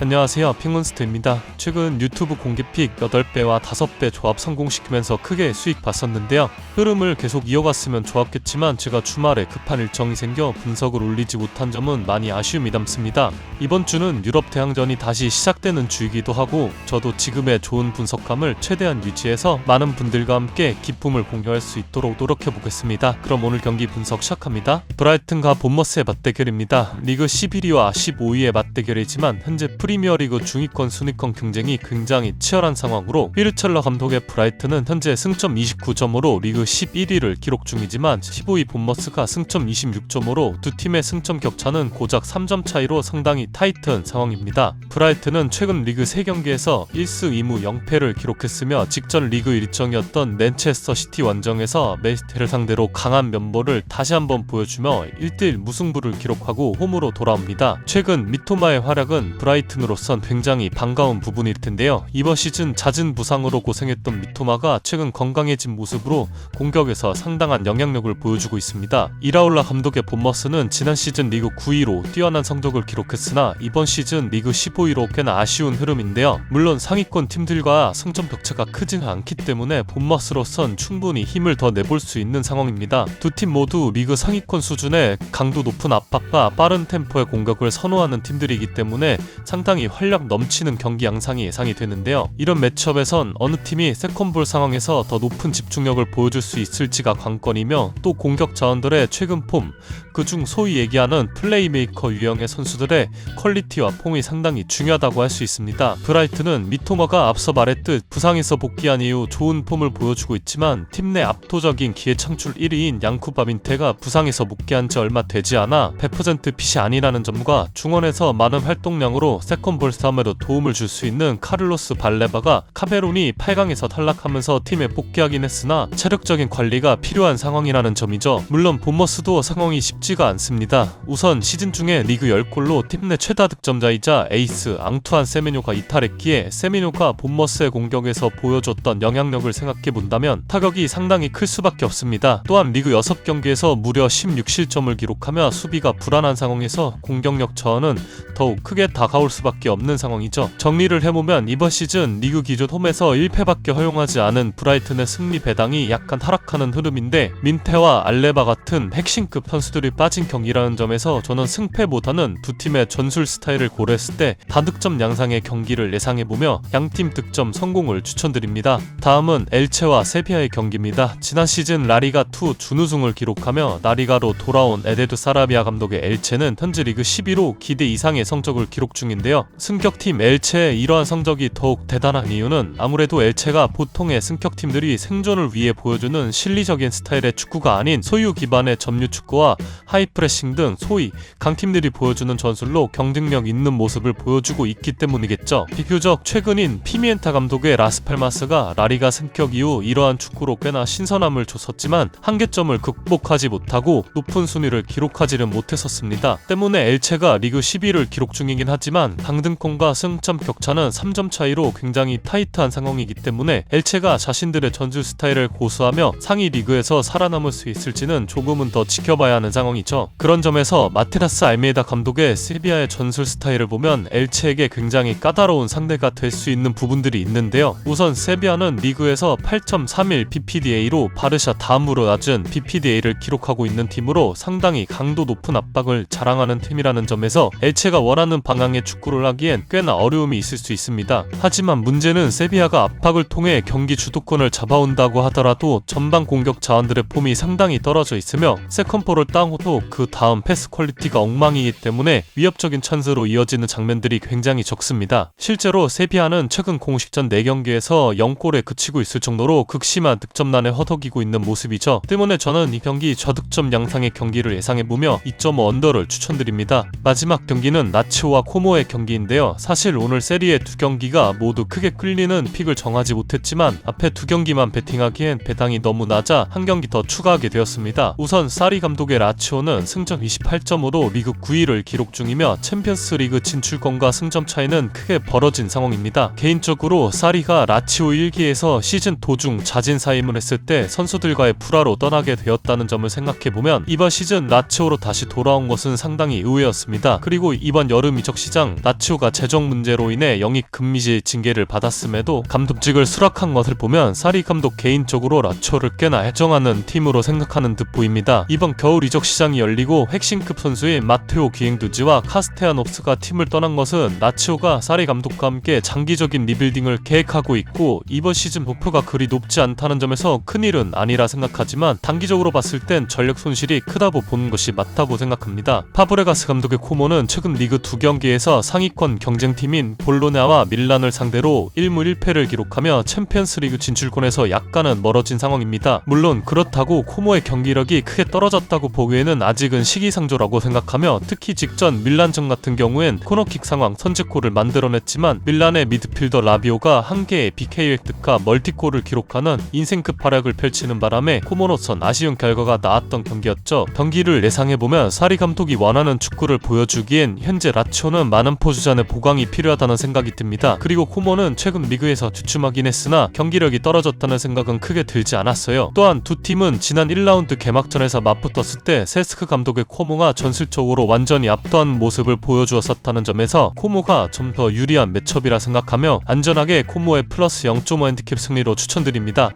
안녕하세요, 핑몬스터입니다. 최근 유튜브 공개픽 8배와 5배 조합 성공시키면서 크게 수익 봤었는데요. 흐름을 계속 이어갔으면 좋았겠지만 제가 주말에 급한 일정이 생겨 분석을 올리지 못한 점은 많이 아쉬움이 남습니다. 이번 주는 유럽 대항전이 다시 시작되는 주이기도 하고 저도 지금의 좋은 분석감을 최대한 유지해서 많은 분들과 함께 기쁨을 공유할 수 있도록 노력해보겠습니다. 그럼 오늘 경기 분석 시작합니다. 브라이튼과 본머스의 맞대결입니다. 리그 11위와 15위의 맞대결이지만 현재 프리미어리그 중위권 순위권 경쟁이 굉장히 치열한 상황으로 휘르첼러 감독의 브라이튼은 현재 승점 29점으로 리그 11위를 기록 중이지만 15위 본머스가 승점 26점으로 두 팀의 승점 격차는 고작 3점 차이로 상당히 타이트한 상황입니다. 브라이튼은 최근 리그 3경기에서 1승 2무 0패를 기록했으며 직전 리그 일정이었던 맨체스터 시티 원정에서 맨시티를 상대로 강한 면모를 다시 한번 보여주며 1대1 무승부를 기록하고 홈으로 돌아옵니다. 최근 미토마의 활약은 브라이튼으로선 굉장히 반가운 부분일 텐데요. 이번 시즌 잦은 부상으로 고생했던 미토마가 최근 건강해진 모습으로 공격에서 상당한 영향력을 보여주고 있습니다. 이라올라 감독의 본머스는 지난 시즌 리그 9위로 뛰어난 성적을 기록했으나 이번 시즌 리그 15위로 꽤나 아쉬운 흐름인데요. 물론 상위권 팀들과 승점 격차가 크지는 않기 때문에 본머스로선 충분히 힘을 더 내볼 수 있는 상황입니다. 두 팀 모두 리그 상위권 수준의 강도 높은 압박과 빠른 템포의 공격을 선호하는 팀들이기 때문에 상당히 활력 넘치는 경기 양상이 예상이 되는데요. 이런 매치업에선 어느 팀이 세컨볼 상황에서 더 높은 집중력을 보여줄 수 있을지가 관건이며 또 공격 자원들의 최근 폼, 그중 소위 얘기하는 플레이메이커 유형의 선수들의 퀄리티와 폼이 상당히 중요하다고 할 수 있습니다. 브라이튼은 미토마가 앞서 말했듯 부상에서 복귀한 이후 좋은 폼을 보여주고 있지만 팀 내 압도적인 기회 창출 1위인 양쿠바민테가 부상에서 복귀한 지 얼마 되지 않아 100% 핏이 아니라는 점과 중원에서 많은 활동량으로 세컨볼 싸움에도 도움을 줄 수 있는 카를로스 발레바가 카메룬이 8강에서 탈락하면서 팀에 복귀하긴 했으나 체력적인 관리가 필요한 상황이라는 점이죠. 물론 본머스도 상황이 쉽지가 않습니다. 우선 시즌 중에 리그 10골로 팀 내 최다 득점자이자 에이스 앙투안 세메뇨가 이탈했기에 세메뇨가 본머스의 공격에서 보여줬던 영향력을 생각해본다면 타격이 상당히 클 수밖에 없습니다. 또한 리그 6경기에서 무려 16실점을 기록하며 수비가 불안한 상황에서 공격력 저하는 더욱 크게 다가올 수밖에 없는 상황이죠. 정리를 해보면 이번 시즌 리그 기존 홈에서 1패밖에 허용하지 않은 브라이튼의 승리 배당이 약간 하락하는 흐름인데 민테와 알레바 같은 핵심급 선수들이 빠진 경기라는 점에서 저는 승패보다는 두 팀의 전술 스타일을 고려했을 때 다득점 양상의 경기를 예상해보며 양팀 득점 성공을 추천드립니다. 다음은 엘체와 세비야의 경기입니다. 지난 시즌 라리가2 준우승을 기록하며 라리가로 돌아온 에데두 사라비아 감독의 엘체는 현재 리그 11호 기대 이상의 성적을 기록 중인데요. 승격팀 엘체의 이러한 성적이 더욱 대단한 이유는 아무래도 엘체가 보통의 승격팀들이 생존을 위해 보여주는 실리적인 스타일의 축구가 아닌 소유 기반의 점유 축구와 하이프레싱 등 소위 강팀들이 보여주는 전술로 경쟁력 있는 모습을 보여주고 있기 때문이겠죠. 비교적 최근인 피미엔타 감독의 라스팔마스가 라리가 승격 이후 이러한 축구로 꽤나 신선함을 줬었지만 한계점을 극복하지 못하고 높은 순위를 기록하지는 못했었습니다. 때문에 엘체가 리그 10위를 기록 중이긴 하지만 강등권과 승점 격차는 3점 차이로 굉장히 타이트한 상황이기 때문에 엘체가 자신들의 전술 스타일을 고수하며 상위 리그에서 살아남을 수 있을지는 조금은 더 지켜봐야 하는 상황이죠. 그런 점에서 마테라스 알메이다 감독의 세비야의 전술 스타일을 보면 엘체에게 굉장히 까다로운 상대가 될 수 있는 부분들이 있는데요. 우선 세비야는 리그에서 8.31 PPDA로 바르샤 다음으로 낮은 PPDA를 기록하고 있는 팀으로 상당히 강도 높은 압박을 자랑하는 팀이라는 점에서 엘체가 원하는 방향의 축구를 하기엔 꽤나 어려움이 있을 수 있습니다. 하지만 문제는 세비야가 압박을 통해 경기 주도권을 잡아온다고 하더라도 전방 공격 자원들의 폼이 상당히 떨어져 있으며 세컨볼을 따고도 그 다음 패스 퀄리티가 엉망이기 때문에 위협적인 찬스로 이어지는 장면들이 굉장히 적습니다. 실제로 세비야는 최근 공식전 4경기에서 0골에 그치고 있을 정도로 극심한 득점난에 허덕이고 있는 모습이죠. 때문에 저는 이 경기 저득점 양상의 경기를 예상해보며 2.5 언더를 추천드립니다. 마지막 경기는 라치오와 코모의 경기인데요. 사실 오늘 세리의 두 경기가 모두 크게 끌리는 픽을 정하지 못했지만 앞에 두 경기만 베팅하기엔 배당이 너무 낮아 한 경기 더 추가하게 되었습니다. 우선 사리 감독의 라치오는 승점 28점으로 리그 9위를 기록 중이며 챔피언스 리그 진출권과 승점 차이는 크게 벌어진 상황입니다. 개인적으로 사리가 라치오 1기에서 시즌 도중 자진 사임을 했을 때 선수들과의 불화로 떠나게 되었다는 점을 생각해보면 이번 시즌 라치오로 다시 돌아온 것은 상당히 의외였습니다. 그리고 이번 여름 이적 시장 라치오가 재정 문제로 인해 영입 금지 징계를 받았음에도 감독직을 수락한 것을 보면 사리 감독 개인적으로 라치오를 꽤나 애정하는 팀으로 생각하는 듯 보입니다. 이번 겨울 이적 시장이 열리고 핵심급 선수인 마테오 기행두지와 카스테야노스가 팀을 떠난 것은 라치오가 사리 감독과 함께 장기적인 리빌딩을 계획하고 있고 이번 시즌 목표가 그리 높지 않다는 점에서 큰일은 아니라 생각하지만 단기적으로 봤을 땐 전력 손실이 크다고 보는 것이 맞다고 생각합니다. 파브레가스 감독의 코모는 최근 리그 2경기에서 상위권 경쟁팀인 볼로냐와 밀란을 상대로 1무 1패를 기록하며 챔피언스리그 진출권에서 약간은 멀어진 상황입니다. 물론 그렇다고 코모의 경기력이 크게 떨어졌다고 보기에는 아직은 시기상조라고 생각하며 특히 직전 밀란전 같은 경우엔 코너킥 상황 선제골을 만들어냈지만 밀란의 미드필더 라비오가 한 개의 PK 획득과 멀티골을 기록하는 인생급 활약을 펼치는 바람에 코모로선 아쉬운 결과가 나왔던 경기였죠. 경기를 예상해보면 사리 감독이 원하는 축구를 보여주기엔 현재 라치오는 많은 포주잔의 보강이 필요하다는 생각이 듭니다. 그리고 코모는 최근 리그에서 주춤하긴 했으나 경기력이 떨어졌다는 생각은 크게 들지 않았어요. 또한 두 팀은 지난 1라운드 개막전에서 맞붙었을 때 세스크 감독의 코모가 전술적으로 완전히 압도한 모습을 보여주었었다는 점에서 코모가 좀 더 유리한 매첩이라 생각하며 안전하게 코모의 플러스 0.5 핸디캡 승리로 추천드립니다.